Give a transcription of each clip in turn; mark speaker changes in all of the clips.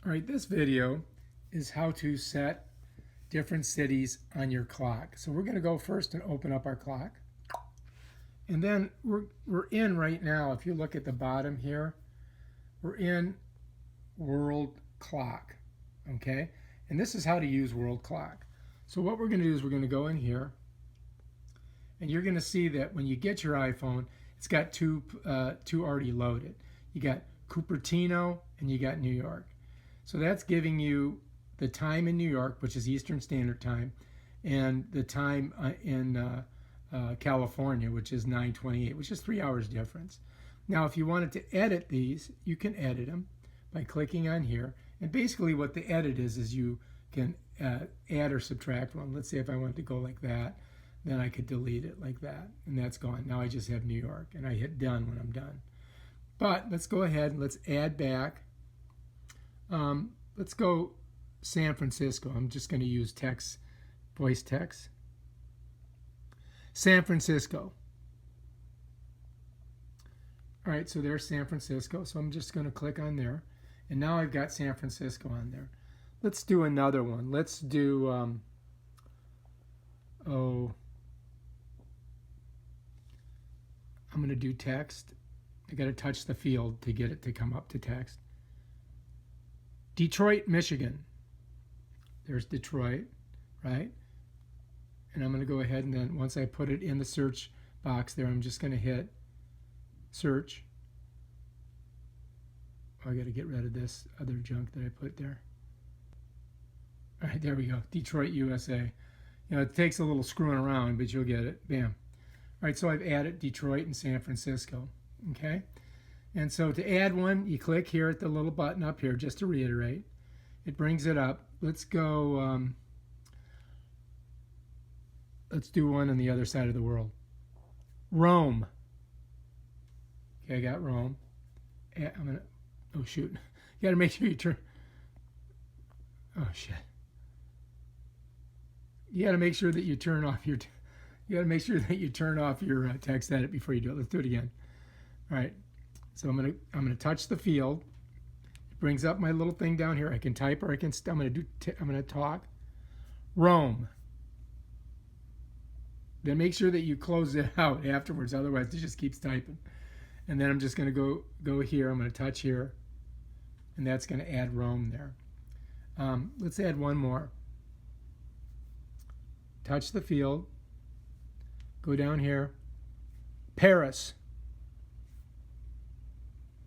Speaker 1: All right, this video is how to set different cities on your clock. So we're going to go first and open up our clock. And then we're in right now, if you look at the bottom here, we're in world clock, okay? And this is how to use world clock. So what we're going to do is we're going to go in here, and you're going to see that when you get your iPhone, it's got two already loaded. You got Cupertino and you got New York. So that's giving you the time in New York, which is Eastern Standard Time, and the time in California, which is 9:28, which is 3 hours difference. Now, if you wanted to edit these, you can edit them by clicking on here. And basically what the edit is you can add or subtract one. Let's say if I wanted to go like that, then I could delete it like that, and that's gone. Now I just have New York, and I hit done when I'm done. But let's go ahead and let's add back. Let's go San Francisco. I'm just going to use text, voice text. San Francisco. All right, so there's San Francisco. So I'm just going to click on there. And now I've got San Francisco on there. Let's do another one. Let's do, I'm going to do text. I got to touch the field to get it to come up to text. Detroit, Michigan. There's Detroit, right? And I'm going to go ahead and then once I put it in the search box there, I'm just going to hit search. Oh, I got to get rid of this other junk that I put there. All right, there we go. Detroit, USA. You know, it takes a little screwing around, but you'll get it. Bam. All right, so I've added Detroit and San Francisco. Okay. And so to add one, you click here at the little button up here, just to reiterate. It brings it up. Let's go, let's do one on the other side of the world. Rome. Okay, I got Rome. I'm gonna, oh shoot. You gotta make sure you turn, oh shit. You gotta make sure that you turn off your, text edit before you do it. Let's do it again. All right. So I'm gonna touch the field. It brings up my little thing down here. I can type or I'm gonna talk. Rome. Then make sure that you close it out afterwards, otherwise it just keeps typing. And then I'm just gonna go here. I'm gonna touch here, and that's gonna add Rome there. Let's add one more. Touch the field. Go down here. Paris.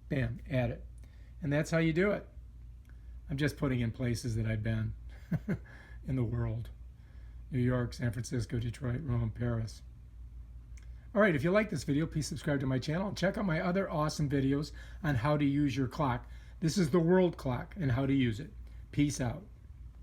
Speaker 1: Bam, add it. And that's how you do it. I'm just putting in places that I've been in the world. New York, San Francisco, Detroit, Rome, Paris. All right, if you like this video, please subscribe to my channel and check out my other awesome videos on how to use your clock. This is the world clock and how to use it. Peace out.